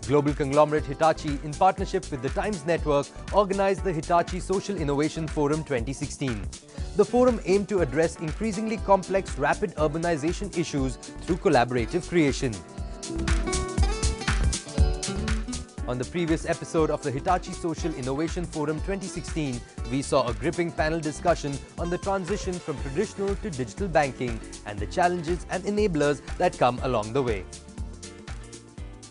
global conglomerate Hitachi, in partnership with the Times Network, organized the Hitachi Social Innovation Forum 2016. The forum aimed to address increasingly complex rapid urbanization issues through collaborative creation. On the previous episode of the Hitachi Social Innovation Forum 2016, we saw a gripping panel discussion on the transition from traditional to digital banking and the challenges and enablers that come along the way.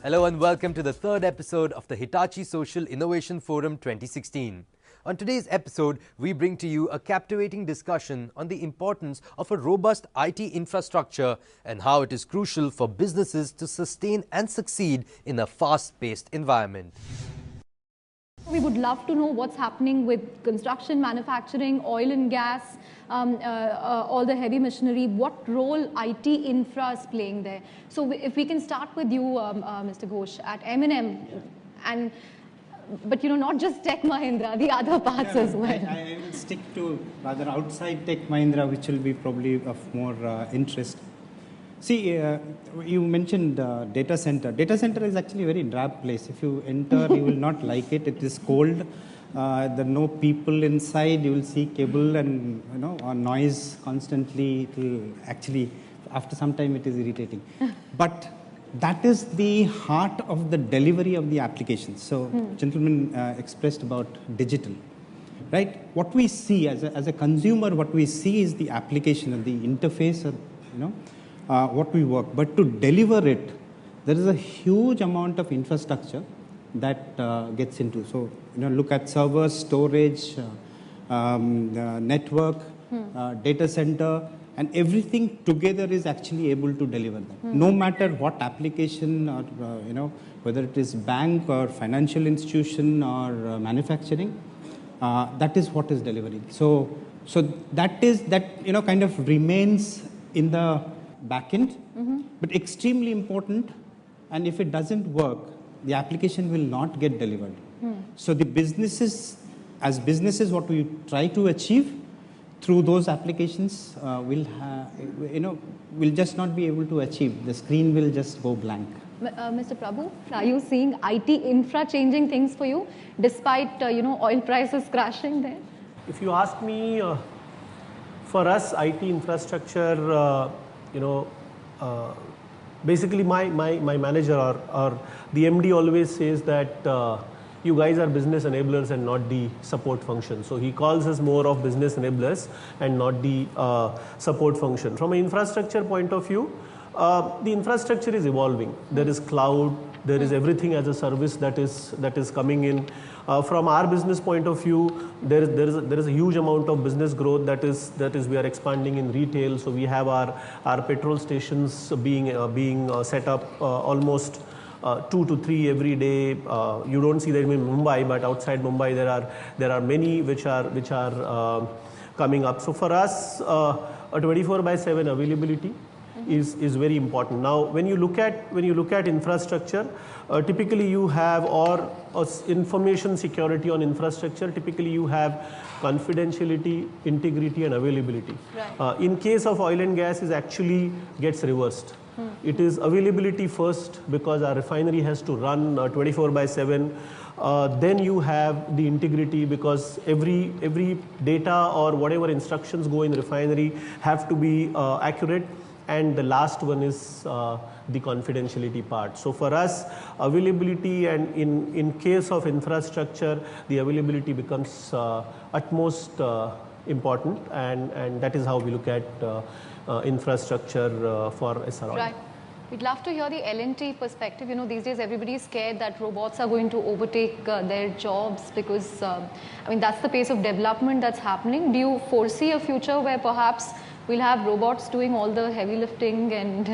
Hello and welcome to the third episode of the Hitachi Social Innovation Forum 2016. On today's episode, we bring to you a captivating discussion on the importance of a robust IT infrastructure and how it is crucial for businesses to sustain and succeed in a fast-paced environment. We would love to know what's happening with construction, manufacturing, oil and gas, all the heavy machinery, what role IT infra is playing there. So if we can start with you, Mr. Ghosh, at M&M, but not just Tech Mahindra, the other parts as well. I will stick to rather outside Tech Mahindra, which will be probably of more interest. See, you mentioned data center. Data center is actually a very drab place. If you enter, you will not like it. It is cold. There are no people inside. You will see cable and noise constantly. It will actually, after some time, it is irritating. But that is the heart of the delivery of the application. So, gentlemen expressed about digital, right? What we see as a consumer, what we see is the application and the interface, or what we work. But to deliver it, there is a huge amount of infrastructure that gets into. So, look at servers, storage, network, data center, and everything together is actually able to deliver that. No matter what application, or whether it is bank or financial institution or manufacturing, that is what is delivering. So that kind of remains in the back end, but extremely important. And if it doesn't work, the application will not get delivered. So the businesses, what we try to achieve through those applications will just not be able to achieve. The screen will just go blank. Mr. Prabhu, are you seeing IT infra changing things for you, despite oil prices crashing there? If you ask me, for us, IT infrastructure, basically my manager or the MD always says that you guys are business enablers and not the support function. So he calls us more of business enablers and not the support function. From an infrastructure point of view, the infrastructure is evolving. There is cloud, there is everything as a service that is coming in. From our business point of view, there is a huge amount of business growth that is we are expanding in retail. So we have our petrol stations being set up almost 2 to 3 every day. You don't see them in Mumbai, but outside Mumbai there are many which are coming up. So for us, a 24/7 availability is very important. Now, when you look at infrastructure, typically you have or information security on infrastructure. Typically you have confidentiality, integrity, and availability. Right. In case of oil and gas, is actually gets reversed. It is availability first because our refinery has to run 24/7. Then you have the integrity because every data or whatever instructions go in the refinery have to be accurate. And the last one is the confidentiality part. So for us, availability, and in case of infrastructure, the availability becomes utmost important, and that is how we look at infrastructure for SRO. Right. We'd love to hear the L&T perspective. These days everybody is scared that robots are going to overtake their jobs because, that's the pace of development that's happening. Do you foresee a future where perhaps we'll have robots doing all the heavy lifting and,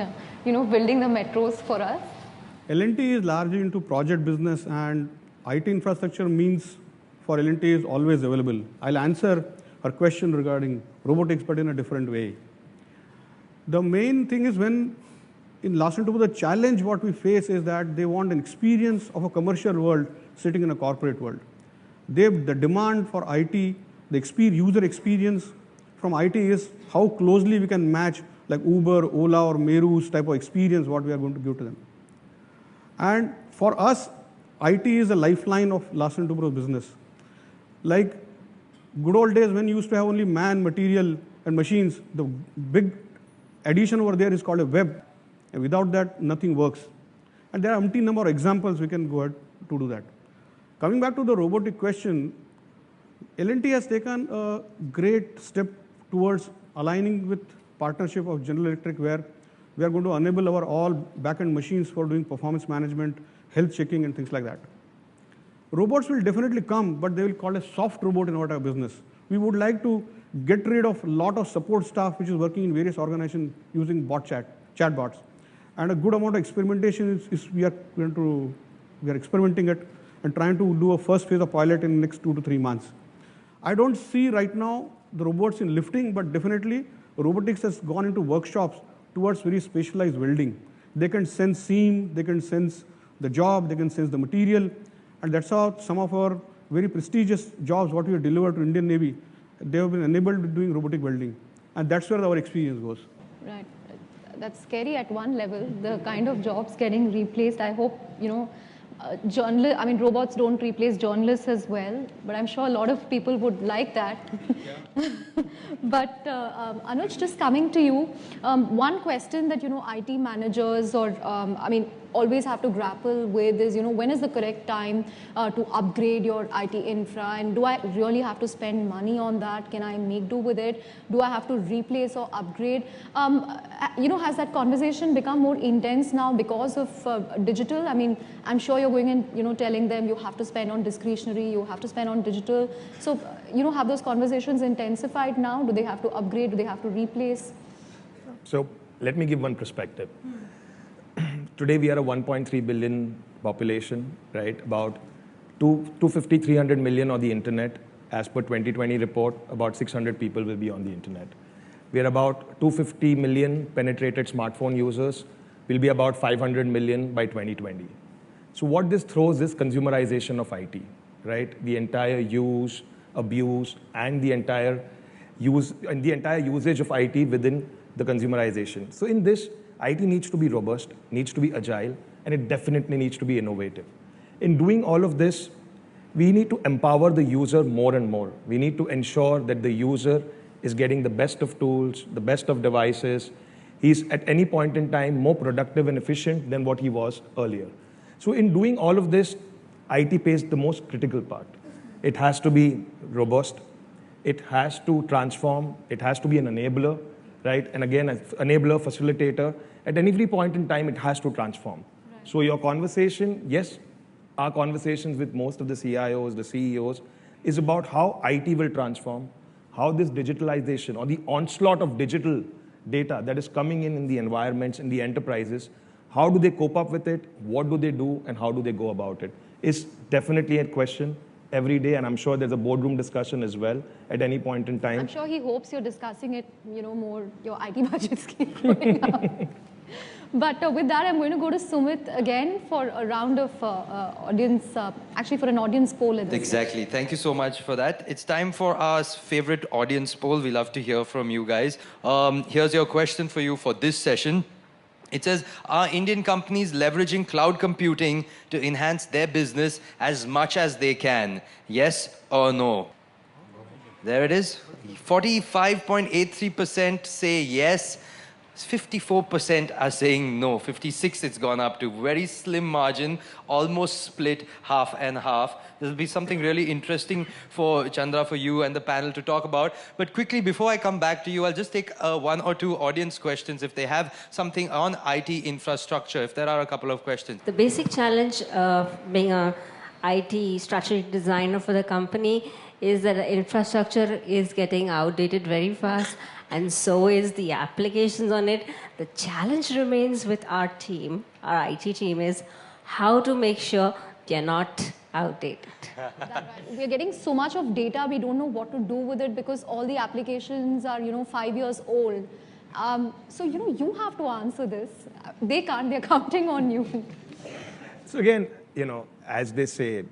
building the metros for us? L&T is largely into project business, and IT infrastructure means for L&T is always available. I'll answer her question regarding robotics, but in a different way. The main thing is in Larsen & Toubro, the challenge what we face is that they want an experience of a commercial world sitting in a corporate world. The demand for IT, the user experience from IT is how closely we can match like Uber, Ola or Meru's type of experience what we are going to give to them. And for us, IT is a lifeline of Larsen & Toubro's business. Like good old days when you used to have only man, material, and machines, the big addition over there is called a web. And without that, nothing works. And there are umpteen number of examples we can go ahead to do that. Coming back to the robotic question, L&T has taken a great step towards aligning with partnership of General Electric, where we are going to enable our all back-end machines for doing performance management, health checking, and things like that. Robots will definitely come, but they will call a soft robot in our business. We would like to get rid of a lot of support staff which is working in various organizations using chatbots. And a good amount of experimentation is we are experimenting it and trying to do a first phase of pilot in the next 2 to 3 months. I don't see right now the robots in lifting, but definitely robotics has gone into workshops towards very specialized welding. They can sense seam, they can sense the job, they can sense the material, and that's how some of our very prestigious jobs, what we have delivered to Indian Navy, they have been enabled with doing robotic welding. And that's where our experience goes. Right. That's scary at one level, the kind of jobs getting replaced. I hope, robots don't replace journalists as well, but I'm sure a lot of people would like that. Yeah. But Anuj, just coming to you, one question that, IT managers or, always have to grapple with is, when is the correct time to upgrade your IT infra, and do I really have to spend money on that? Can I make do with it? Do I have to replace or upgrade? Has that conversation become more intense now because of digital? I'm sure you're going and, telling them you have to spend on discretionary, you have to spend on digital. So, have those conversations intensified now? Do they have to upgrade? Do they have to replace? So let me give one perspective. Today we are a 1.3 billion population, right? About 250, 300 million on the internet. As per 2020 report, about 600 people will be on the internet. We are about 250 million penetrated smartphone users. We'll be about 500 million by 2020. So what this throws is consumerization of IT, right? The entire use, abuse, and the entire usage of IT within the consumerization. So in this, IT needs to be robust, needs to be agile, and it definitely needs to be innovative. In doing all of this, we need to empower the user more and more. We need to ensure that the user is getting the best of tools, the best of devices. He's at any point in time more productive and efficient than what he was earlier. So in doing all of this, IT plays the most critical part. It has to be robust. It has to transform. It has to be an enabler, right? And again, an enabler, facilitator. At any point in time, it has to transform. Right. So your conversation, yes, our conversations with most of the CIOs, the CEOs, is about how IT will transform, how this digitalization or the onslaught of digital data that is coming in the environments, in the enterprises, how do they cope up with it, what do they do, and how do they go about it, is definitely a question every day, and I'm sure there's a boardroom discussion as well at any point in time. I'm sure he hopes you're discussing it, more, your IT budgets keep going up. But with that, I'm going to go to Sumit again for a round of audience, actually for an audience poll. Exactly. Thank you so much for that. It's time for our favorite audience poll. We love to hear from you guys. Here's your question for you for this session. It says, are Indian companies leveraging cloud computing to enhance their business as much as they can? Yes or no? There it is. 45.83% say yes. 54% are saying no. 56 it's gone up to. Very slim margin, almost split half and half. This will be something really interesting for Chandra, for you and the panel to talk about. But quickly, before I come back to you, I'll just take one or two audience questions if they have something on IT infrastructure, if there are a couple of questions. The basic challenge of being a IT strategic designer for the company is that the infrastructure is getting outdated very fast, and so is the applications on it. The challenge remains with our team, our IT team, is how to make sure they're not outdated. That's right. We're getting so much of data, we don't know what to do with it because all the applications are, 5 years old. So, you have to answer this. They can't, they're counting on you. So again, as they say,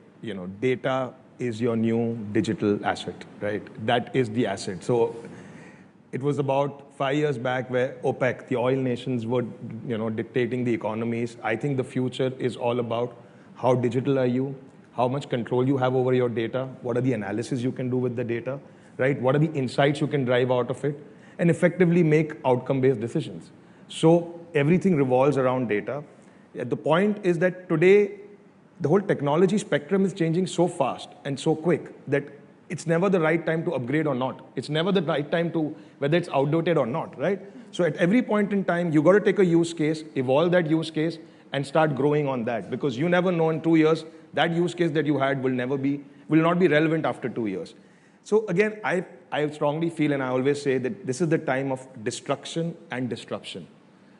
data is your new digital asset, right? That is the asset. So It was about 5 years back where OPEC, the oil nations, were dictating the economies. I think the future is all about how digital are you, how much control you have over your data, what are the analysis you can do with the data, right? What are the insights you can drive out of it, and effectively make outcome-based decisions. So everything revolves around data. The point is that today, the whole technology spectrum is changing so fast and so quick that it's never the right time to upgrade or not. It's never the right time to, whether it's outdated or not, right? So at every point in time, you got to take a use case, evolve that use case, and start growing on that, because you never know in 2 years, that use case that you had will not be relevant after 2 years. So again, I strongly feel, and I always say that this is the time of destruction and disruption,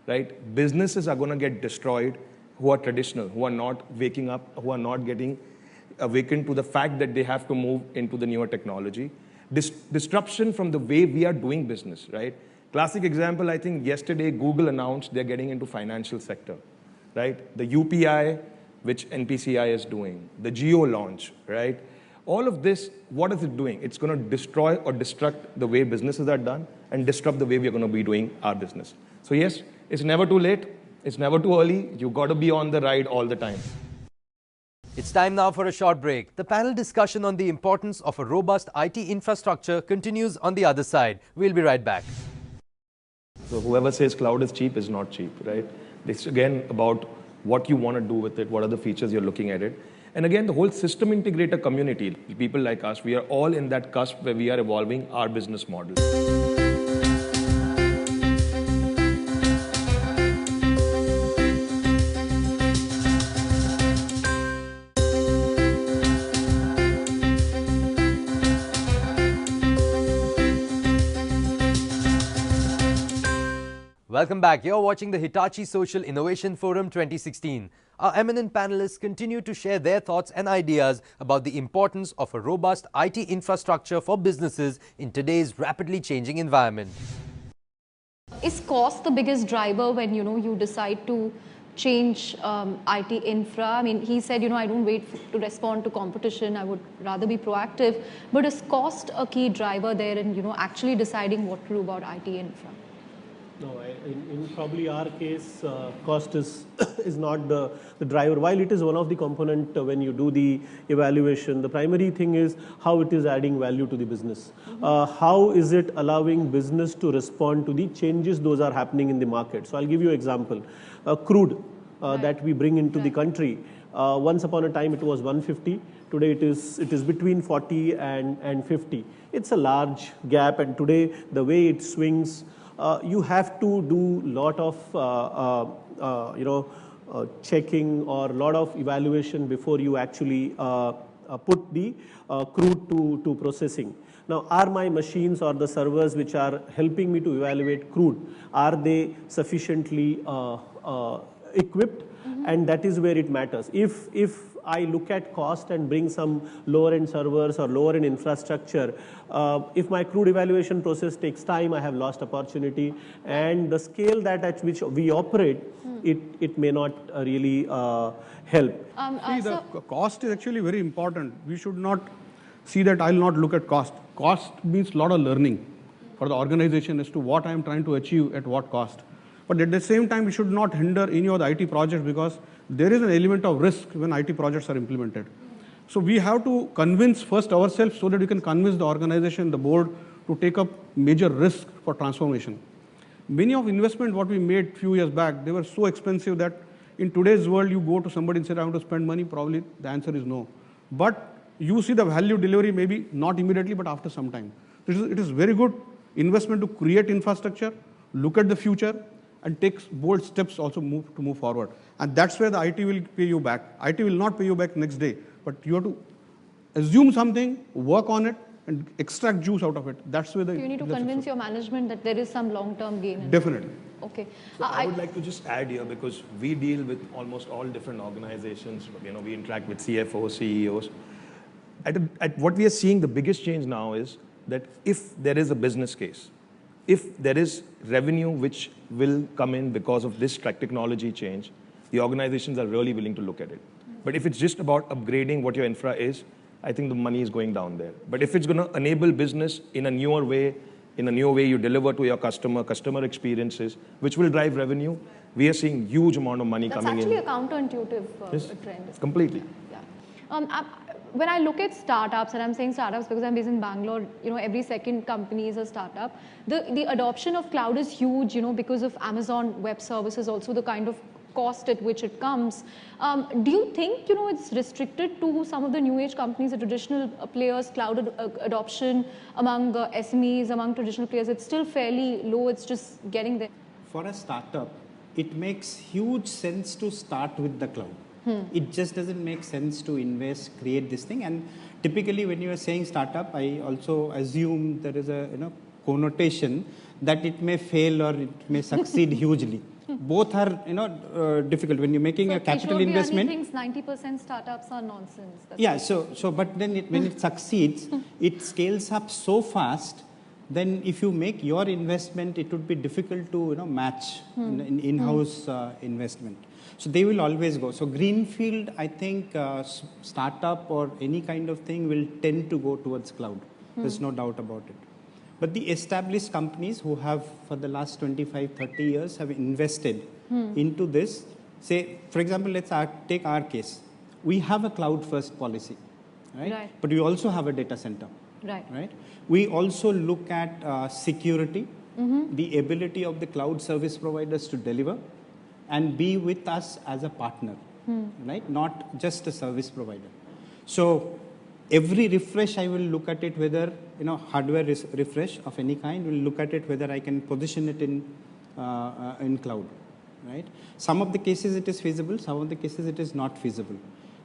right? Businesses are going to get destroyed who are traditional, who are not waking up, who are not getting awakened to the fact that they have to move into the newer technology. Disruption from the way we are doing business, right? Classic example, I think yesterday Google announced they're getting into financial sector, right? The UPI, which NPCI is doing, the Geo launch, right? All of this, what is it doing? It's going to destroy or destruct the way businesses are done and disrupt the way we're going to be doing our business. So yes, it's never too late. It's never too early. You've got to be on the ride all the time. It's time now for a short break. The panel discussion on the importance of a robust IT infrastructure continues on the other side. We'll be right back. So whoever says cloud is cheap is not cheap, right? It's again about what you want to do with it, what are the features you're looking at it. And again, the whole system integrator community, people like us, we are all in that cusp where we are evolving our business model. Welcome back. You're watching the Hitachi Social Innovation Forum 2016. Our eminent panelists continue to share their thoughts and ideas about the importance of a robust IT infrastructure for businesses in today's rapidly changing environment. Is cost the biggest driver when you decide to change IT infra? I mean, he said, I don't wait to respond to competition. I would rather be proactive. But is cost a key driver there in actually deciding what to do about IT infra? No, in probably our case, cost is not the driver. While it is one of the component when you do the evaluation, the primary thing is how it is adding value to the business. How is it allowing business to respond to the changes those are happening in the market? So I'll give you an example. Crude that we bring into the country. Once upon a time it was 150. Today it is between 40 and 50. It's a large gap, and today the way it swings, you have to do lot of checking or lot of evaluation before you actually put the crude to processing. Now, are my machines or the servers which are helping me to evaluate crude, are they sufficiently equipped? And that is where it matters. If I look at cost and bring some lower end servers or lower end infrastructure, if my crude evaluation process takes time, I have lost opportunity, and the scale that at which we operate, it may not really help. See, the cost is actually very important. We should not see that I'll not look at cost. Cost means a lot of learning for the organization as to what I'm trying to achieve at what cost. But at the same time, we should not hinder any of the IT projects, because there is an element of risk when IT projects are implemented. So we have to convince first ourselves so that we can convince the organization, the board, to take up major risk for transformation. Many of investment what we made few years back, they were so expensive that in today's world, you go to somebody and say, I want to spend money, probably the answer is no. But you see the value delivery maybe not immediately, but after some time. It is very good investment to create infrastructure, look at the future, and take bold steps also to move forward. And that's where the IT will pay you back. IT will not pay you back next day, but you have to assume something, work on it, and extract juice out of it. That's where you need to convince your management that there is some long-term gain. Definitely. Okay. So I would like to just add here, because we deal with almost all different organizations. We interact with CFOs, CEOs. At what we are seeing, the biggest change now is that if there is a business case, if there is revenue which will come in because of this technology change, the organizations are really willing to look at it. But if it's just about upgrading what your infra is, I think the money is going down there. But if it's going to enable business in a newer way, in a new way you deliver to your customer experiences, which will drive revenue. We are seeing huge amount of money coming in. That's actually a counterintuitive trend. Completely. Yeah. When I look at startups, and I'm saying startups because I'm based in Bangalore, every second company is a startup. The adoption of cloud is huge, because of Amazon Web Services, also the kind of cost at which it comes. Do you think, it's restricted to some of the new age companies, the traditional players, cloud adoption among SMEs, among traditional players? It's still fairly low. It's just getting there. For a startup, it makes huge sense to start with the cloud. It just doesn't make sense to invest, create this thing. And typically when you are saying startup, I also assume there is a connotation that it may fail or it may succeed hugely. Both are difficult when you're making a capital investment. Thinks 90% startups are nonsense. That's but then when it succeeds, it scales up so fast. Then if you make your investment, it would be difficult to match in-house investment. So they will always go. So greenfield, I think startup or any kind of thing will tend to go towards cloud. There's no doubt about it. But the established companies who have for the last 25, 30 years have invested into this. Say, for example, let's take our case. We have a cloud first policy, right? But we also have a data center. Right. We also look at security, the ability of the cloud service providers to deliver and be with us as a partner, right? Not just a service provider. So every refresh, I will look at it whether, hardware refresh of any kind, will look at it whether I can position it in cloud, right? Some of the cases it is feasible, some of the cases it is not feasible.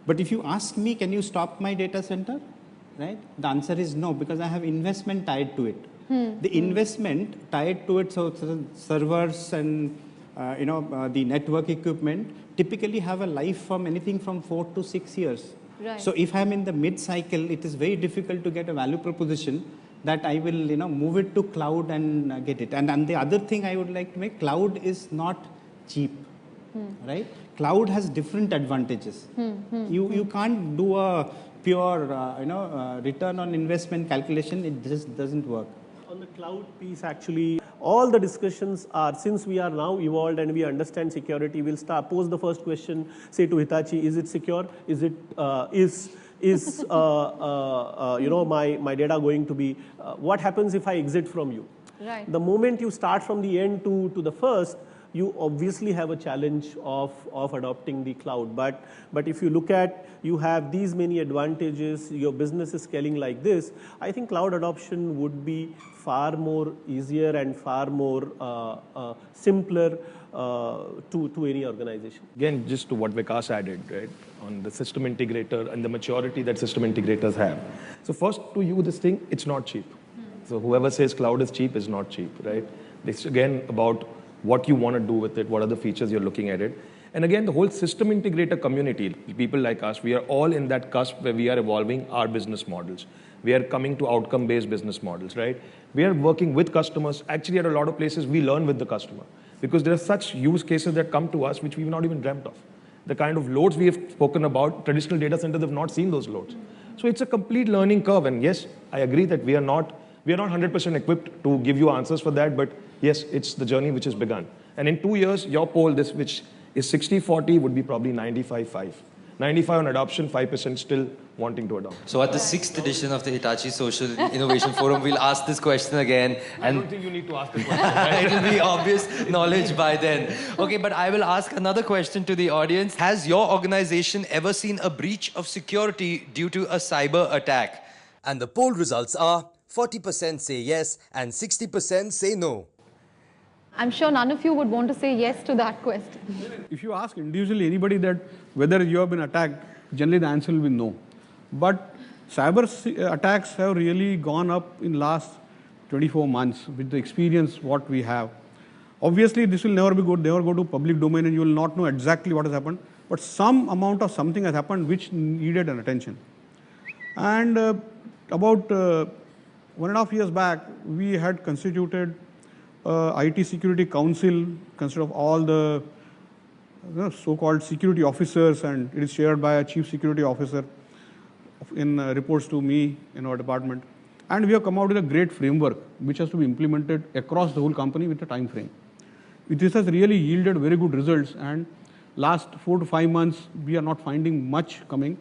But if you ask me, can you stop my data center? Right? The answer is no, because I have investment tied to it. The investment tied to it, so servers and the network equipment typically have a life from anything from 4 to 6 years. Right. So if I'm in the mid-cycle, it is very difficult to get a value proposition that I will move it to cloud and get it. And the other thing I would like to make, cloud is not cheap. Right? Cloud has different advantages. You can't do a pure return on investment calculation. It just doesn't work. On the cloud piece, actually, all the discussions are, since we are now evolved and we understand security, we'll pose the first question, say to Hitachi, is it secure? Is it, my data going to be, what happens if I exit from you? Right. The moment you start from the end to the first, you obviously have a challenge of adopting the cloud. But if you look at, you have these many advantages, your business is scaling like this, I think cloud adoption would be far more easier and far more simpler to any organization. Again, just to what Vikas added, right, on the system integrator and the maturity that system integrators have. So first, to you, this thing, it's not cheap. So whoever says cloud is cheap is not cheap, right? It's again about what you want to do with it, what are the features you're looking at it. And again, the whole system integrator community, people like us, we are all in that cusp where we are evolving our business models. We are coming to outcome-based business models, right? We are working with customers. Actually, at a lot of places, we learn with the customer because there are such use cases that come to us which we've not even dreamt of. The kind of loads we have spoken about, traditional data centers have not seen those loads. So it's a complete learning curve. And yes, I agree that we are not 100% equipped to give you answers for that, but yes, it's the journey which has begun. And in 2 years, your poll, this which is 60-40, would be probably 95-5. 95 on adoption, 5% still wanting to adopt. So at the 6th edition of the Hitachi Social Innovation Forum, we'll ask this question again. I don't think you need to ask the question. It will be obvious knowledge by then. Okay, but I will ask another question to the audience. Has your organization ever seen a breach of security due to a cyber attack? And the poll results are 40% say yes and 60% say no. I'm sure none of you would want to say yes to that question. If you ask individually anybody that whether you have been attacked, generally the answer will be no. But cyber attacks have really gone up in last 24 months with the experience what we have. Obviously, this will never go to public domain and you will not know exactly what has happened. But some amount of something has happened which needed an attention. And about 1.5 years back, we had constituted IT Security Council, consisted of all the so-called security officers, and it is chaired by a chief security officer in reports to me in our department. And we have come out with a great framework which has to be implemented across the whole company with a time frame. This has really yielded very good results, and last 4 to 5 months we are not finding much coming,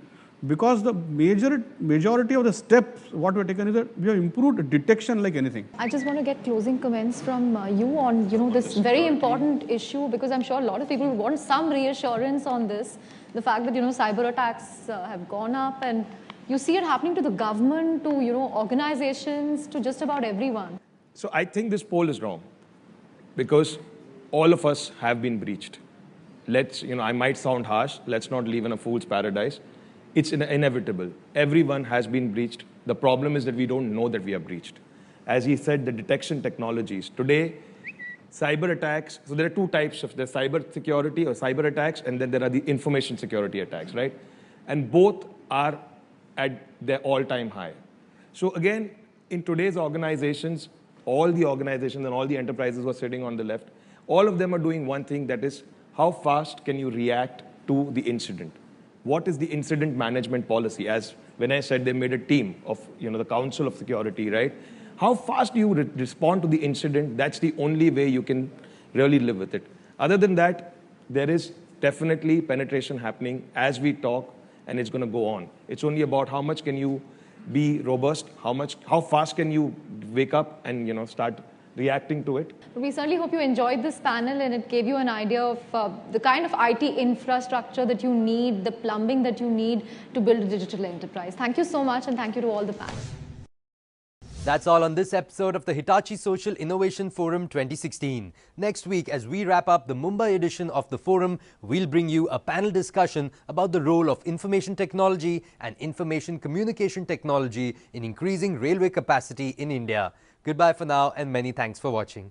because the majority of the steps what we have taken is that we have improved detection like anything. I just want to get closing comments from you on this very important issue, because I'm sure a lot of people want some reassurance on this. The fact that cyber attacks have gone up, and you see it happening to the government, to organizations, to just about everyone. So I think this poll is wrong, because all of us have been breached. I might sound harsh, let's not live in a fool's paradise. It's inevitable. Everyone has been breached. The problem is that we don't know that we are breached. As he said, the detection technologies. Today, cyber attacks, so there are two types of, there's cyber security or cyber attacks, and then there are the information security attacks, right? And both are at their all-time high. So again, in today's organizations, all the organizations and all the enterprises who are sitting on the left, all of them are doing one thing, that is, how fast can you react to the incident? What is the incident management policy? As when I said they made a team of, the Council of Security, right? How fast do you respond to the incident? That's the only way you can really live with it. Other than that, there is definitely penetration happening as we talk, and it's going to go on. It's only about how much can you be robust, how fast can you wake up and start reacting to it. We certainly hope you enjoyed this panel, and it gave you an idea of the kind of IT infrastructure that you need, the plumbing that you need to build a digital enterprise. Thank you so much, and thank you to all the panel. That's all on this episode of the Hitachi Social Innovation Forum 2016. Next week, as we wrap up the Mumbai edition of the forum, we'll bring you a panel discussion about the role of information technology and information communication technology in increasing railway capacity in India. Goodbye for now, and many thanks for watching.